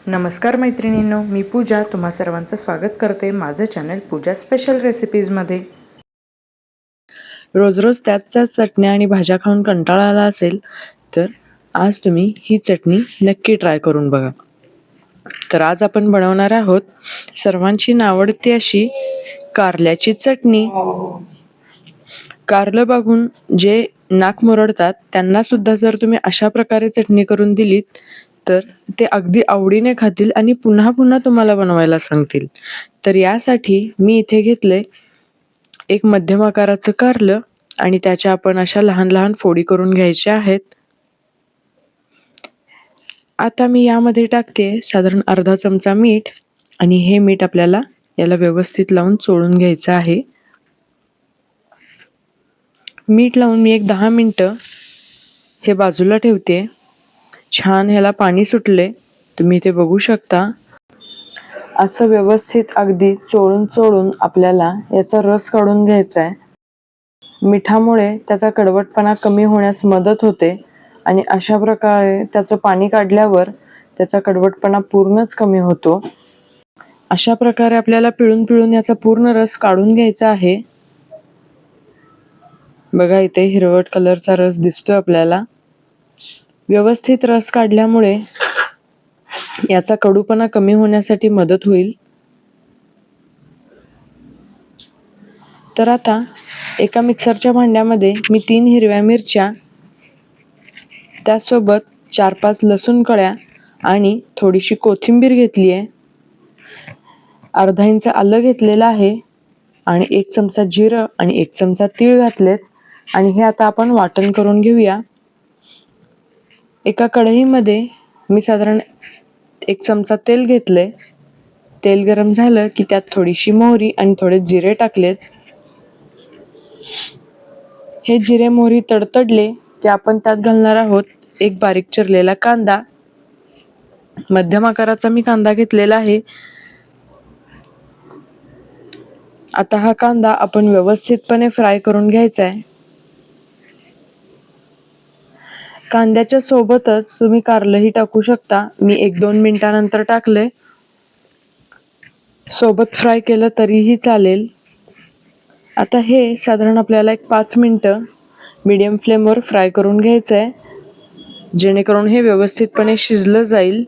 नमस्कार मैत्रिणींनो, मी पूजा तुम्हा सर्वांचं स्वागत करते माझं चॅनल पूजा स्पेशल रेसिपीजमध्ये। रोज रोज त्याच चटण्या आणि भाज्या खाऊन कंटाळा आला असेल तर आज तुम्ही ही चटणी नक्की ट्राय करून बघा। तर आज आपण बनवणार आहोत सर्वांची आवडती अशी कारल्याची चटणी। कारलं बघून जे नाक मुरडतात त्यांना सुद्धा जर तुम्ही अशा प्रकारे चटणी करून दिलीत तर ते अगदी आवडीने खातील आणि पुन्हा पुन्हा तुम्हाला बनवायला सांगतील। तर यासाठी मी इथे घेतले एक मध्यम आकाराचं कारलं आणि त्याच्या आपण अशा लहान लहान फोडी करून घ्यायच्या आहेत। आता मी यामध्ये टाकते साधारण अर्धा चमचा मीठ आणि हे मीठ आपल्याला याला व्यवस्थित लावून चोळून घ्यायचं आहे। मीठ लावून मी एक 10 मिनिटं हे बाजूला ठेवते। छान ह्याला पाणी सुटले, तुम्ही इथे बघू शकता। असं व्यवस्थित अगदी चोळून आपल्याला याचा रस काढून घ्यायचा आहे। मिठामुळे त्याचा कडवटपणा कमी होण्यास मदत होते आणि अशा प्रकारे त्याचं पाणी काढल्यावर त्याचा कडवटपणा पूर्णच कमी होतो। अशा प्रकारे आपल्याला पिळून याचा पूर्ण रस काढून घ्यायचा आहे। बघा इथे हिरवट कलरचा रस दिसतोय आपल्याला। व्यवस्थित रस काढल्यामुळे याचा कडूपणा कमी होण्यासाठी मदत होईल। तर आता एका मिक्सरच्या भांड्यामध्ये मी 3 हिरव्या मिरच्या, त्यासोबत 4-5 लसूण कळ्या आणि थोडीशी कोथिंबीर घेतली आहे। अर्धा इंच आलं घेतलेलं आहे आणि 1 चमचा जिरं आणि 1 चमचा तीळ घातलेत आणि हे आता आपण वाटण करून घेऊया। एका कढईमध्ये मी साधारण 1 चमचा तेल घेतले। तेल गरम झालं की त्यात थोडीशी मोहरी आणि थोडे जिरे टाकलेत। हे जिरे मोहरी तडतडले की आपण त्यात घालणार आहोत एक बारीक चिरलेला कांदा। मध्यम आकाराचा मी कांदा घेतलेला आहे। आता हा कांदा आपण व्यवस्थितपणे फ्राय करून घ्यायचा आहे। कांद्याच्या सोबतच तुम्ही कारलंही टाकू शकता। मी 1-2 मिनिटानंतर टाकले। सोबत फ्राय केलं तरीही चालेल। आता हे साधारण आपल्याला एक 5 मिनिटं मीडियम फ्लेमवर फ्राय करून घ्यायचं आहे, जेणेकरून हे व्यवस्थितपणे शिजलं जाईल।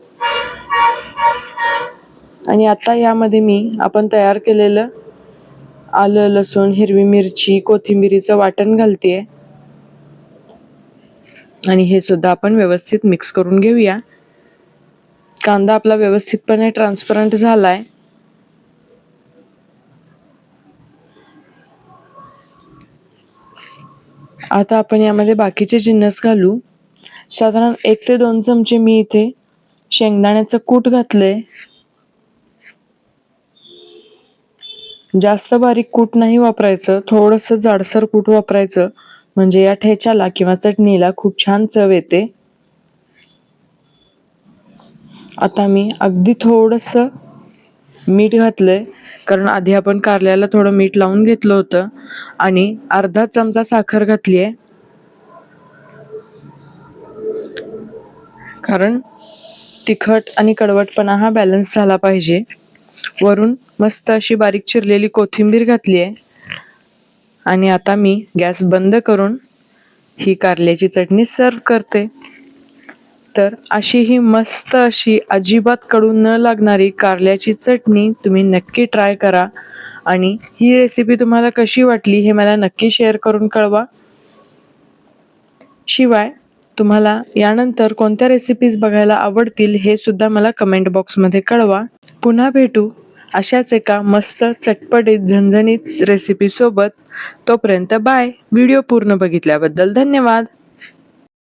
आणि आता यामध्ये मी आपण तयार केलेलं आलं, लसूण, हिरवी मिरची, कोथिंबीरीचं वाटण घालतेय आणि हे सुद्धा आपण व्यवस्थित मिक्स करून घेऊया। कांदा आपला व्यवस्थितपणे ट्रान्सपरंट झालाय। आता आपण यामध्ये बाकीचे जिन्नस घालू। साधारण 1 ते 2 चमचे मी इथे शेंगदाण्याचं कूट घातलंय। जास्त बारीक कूट नाही वापरायचं, थोडंसं जाडसर कूट वापरायचं, म्हणजे या ठेच्याला किंवा चटणीला खूप छान चव येते। आता मी अगदी थोडंसं मीठ घातलंय, कारण आधी आपण कारल्याला थोडं मीठ लावून घेतलं होतं आणि अर्धा चमचा साखर घातली आहे, कारण तिखट आणि कडवटपणा हा बॅलन्स झाला पाहिजे। वरून मस्त अशी बारीक चिरलेली कोथिंबीर घातली आहे आणि आता मी गॅस बंद करून ही कारल्याची चटणी सर्व करते। तर अशी ही मस्त अशी अजिबात कडू न लागणारी कारल्याची चटणी तुम्ही नक्की ट्राय करा आणि ही रेसिपी तुम्हाला कशी वाटली हे मला नक्की शेअर करून कळवा। शिवाय तुम्हाला यानंतर कोणत्या रेसिपीज बघायला आवडतील हे सुद्धा मला कमेंट बॉक्समध्ये कळवा। पुन्हा भेटू अशाच एका मस्त चटपटीत झणझणीत रेसिपी सोबत। तोपर्यंत बाय। व्हिडिओ पूर्ण बघितल्याबद्दल धन्यवाद।